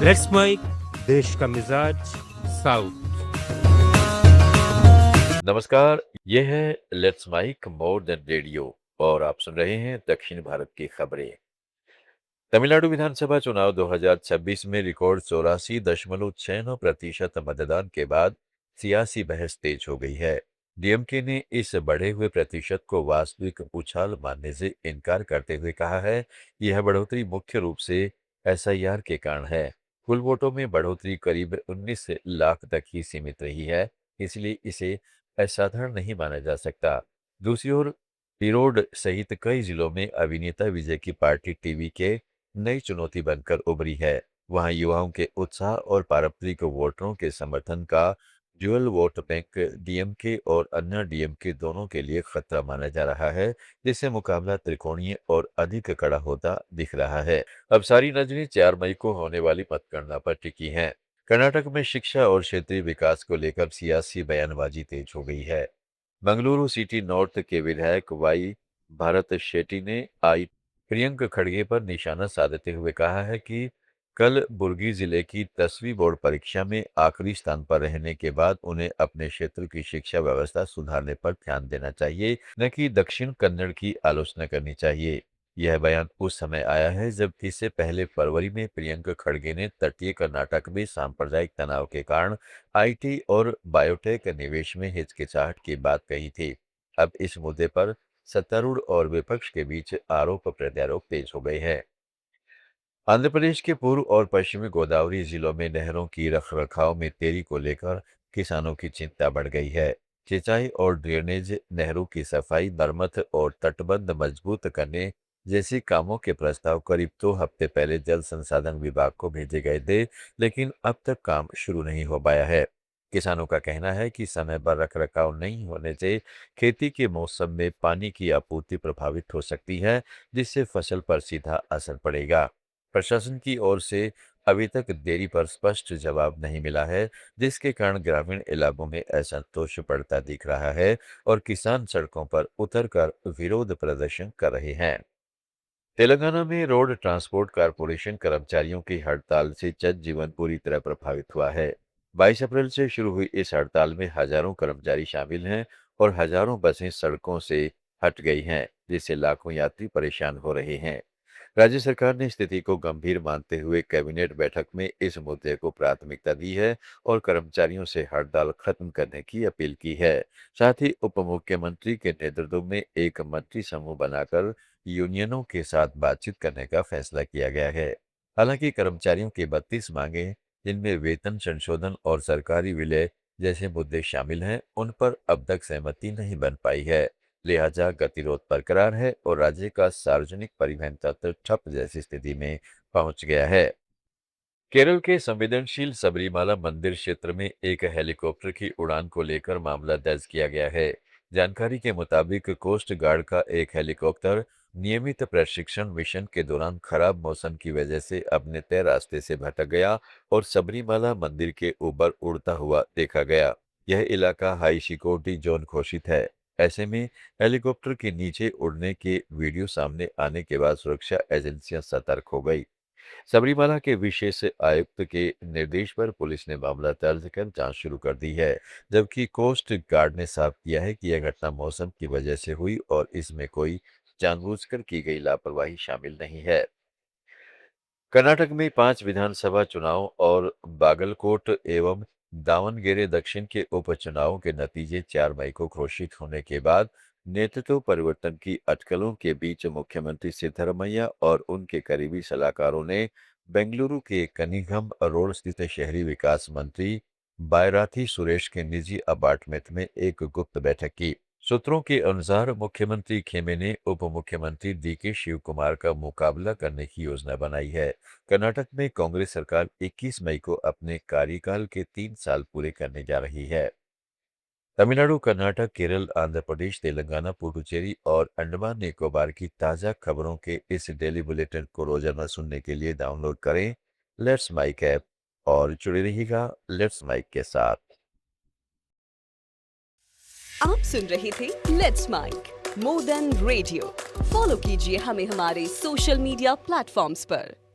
Let's mic देश का मिजाज साउथ। नमस्कार, ये है let's mic more than radio और आप सुन रहे हैं दक्षिण भारत की खबरें। तमिलनाडु विधानसभा चुनाव 2026 में रिकॉर्ड 84.69% मतदान के बाद सियासी बहस तेज हो गई है। डीएमके ने इस बढ़े हुए प्रतिशत को वास्तविक उछाल मानने से इनकार करते हुए कहा है, यह बढ़ोतरी मुख्य रूप से एसआईआर के कारण है। कुल वोटों में बढ़ोतरी करीब 19 लाख तक ही सीमित रही है, इसलिए इसे असाधारण नहीं माना जा सकता। दूसरी ओर तिरोड सहित कई जिलों में अभिनेता विजय की पार्टी टीवी के नई चुनौती बनकर उभरी है। वहां युवाओं के उत्साह और पारंपरिक वोटरों के समर्थन का ड्यूअल वोट बैंक डीएमके और अन्य डीएमके दोनों के लिए खतरा माना जा रहा है, जिससे मुकाबला त्रिकोणीय और अधिक कड़ा होता दिख रहा है। अब सारी नजरें 4 मई को होने वाली मतगणना पर टिकी हैं। कर्नाटक में शिक्षा और क्षेत्रीय विकास को लेकर सियासी बयानबाजी तेज हो गई है। मंगलुरु सिटी नॉर्थ के विधायक वाई भारत शेट्टी ने आई प्रियंक खड़गे पर निशाना साधते हुए कहा है कि कल बुर्गी जिले की 10वीं बोर्ड परीक्षा में आखिरी स्थान पर रहने के बाद उन्हें अपने क्षेत्र की शिक्षा व्यवस्था सुधारने पर ध्यान देना चाहिए, न कि दक्षिण कन्नड़ की आलोचना करनी चाहिए। यह बयान उस समय आया है जब इससे पहले फरवरी में प्रियंक खड़गे ने तटीय कर्नाटक में सांप्रदायिक तनाव के कारण आईटी और बायोटेक निवेश में हिचकिचाहट की बात कही थी। अब इस मुद्दे पर सत्तारूढ़ और विपक्ष के बीच आरोप प्रत्यारोप तेज हो गए हैं। आंध्र प्रदेश के पूर्व और पश्चिमी गोदावरी जिलों में नहरों की रखरखाव में देरी को लेकर किसानों की चिंता बढ़ गई है। सिंचाई और ड्रेनेज, नहरों की सफाई, मरम्मत और तटबंध मजबूत करने जैसे कामों के प्रस्ताव करीब 2 हफ्ते पहले जल संसाधन विभाग को भेजे गए थे, लेकिन अब तक काम शुरू नहीं हो पाया है। किसानों का कहना है कि समय पर रखरखाव नहीं होने से खेती के मौसम में पानी की आपूर्ति प्रभावित हो सकती है, जिससे फसल पर सीधा असर पड़ेगा। प्रशासन की ओर से अभी तक देरी पर स्पष्ट जवाब नहीं मिला है, जिसके कारण ग्रामीण इलाकों में असंतोष बढ़ता दिख रहा है और किसान सड़कों पर उतरकर विरोध प्रदर्शन कर रहे हैं। तेलंगाना में रोड ट्रांसपोर्ट कारपोरेशन कर्मचारियों की हड़ताल से जनजीवन पूरी तरह प्रभावित हुआ है। 22 अप्रैल से शुरू हुई इस हड़ताल में हजारों कर्मचारी शामिल हैं और हजारों बसें सड़कों से हट गई हैं, जिससे लाखों यात्री परेशान हो रहे हैं। राज्य सरकार ने स्थिति को गंभीर मानते हुए कैबिनेट बैठक में इस मुद्दे को प्राथमिकता दी है और कर्मचारियों से हड़ताल खत्म करने की अपील की है। साथ ही उप मुख्यमंत्री के नेतृत्व में एक मंत्री समूह बनाकर यूनियनों के साथ बातचीत करने का फैसला किया गया है। हालांकि कर्मचारियों की 32 मांगे, जिनमें वेतन संशोधन और सरकारी विलय जैसे मुद्दे शामिल हैं, उन पर अब तक सहमति नहीं बन पाई है। लिहाजा गतिरोध बरकरार है और राज्य का सार्वजनिक परिवहन तंत्र ठप जैसी स्थिति में पहुंच गया है। केरल के संवेदनशील सबरीमाला मंदिर क्षेत्र में एक हेलीकॉप्टर की उड़ान को लेकर मामला दर्ज किया गया है। जानकारी के मुताबिक कोस्ट गार्ड का एक हेलीकॉप्टर नियमित प्रशिक्षण मिशन के दौरान खराब मौसम की वजह से अपने तय रास्ते से भटक गया और सबरीमाला मंदिर के ऊपर उड़ता हुआ देखा गया। यह इलाका हाई सिक्योरिटी जोन घोषित है। ऐसे में हेलीकॉप्टर के नीचे उड़ने के वीडियो सामने आने के बाद सुरक्षा एजेंसियां सतर्क हो गई। सबरीमाला के विशेष आयुक्त के निर्देश पर पुलिस ने मामला दर्ज कर जांच शुरू कर दी है, जबकि कोस्ट गार्ड ने साफ किया है कि यह घटना मौसम की वजह से हुई और इसमें कोई जानबूझकर की गई लापरवाही शामिल नहीं है। कर्नाटक में 5 विधानसभा चुनाव और बागलकोट एवं दावणगेरे दक्षिण के उपचुनावों के नतीजे 4 मई को घोषित होने के बाद नेतृत्व परिवर्तन की अटकलों के बीच मुख्यमंत्री सिद्धरमैया और उनके करीबी सलाहकारों ने बेंगलुरु के कनिगम रोड स्थित शहरी विकास मंत्री बायराथी सुरेश के निजी अपार्टमेंट में एक गुप्त बैठक की। सूत्रों के अनुसार मुख्यमंत्री खेमे ने उप मुख्यमंत्री डीके शिव कुमार का मुकाबला करने की योजना बनाई है। कर्नाटक में कांग्रेस सरकार 21 मई को अपने कार्यकाल के 3 साल पूरे करने जा रही है। तमिलनाडु, कर्नाटक, केरल, आंध्र प्रदेश, तेलंगाना, पुडुचेरी और अंडमान निकोबार की ताज़ा खबरों के इस डेली बुलेटिन को रोजाना सुनने के लिए डाउनलोड करें लेट्स माइक ऐप और जुड़े रहिएगा लेट्स माइक के साथ। आप सुन रहे थे let's mic more than radio. Follow कीजिए हमें हमारे सोशल मीडिया प्लेटफॉर्म्स पर।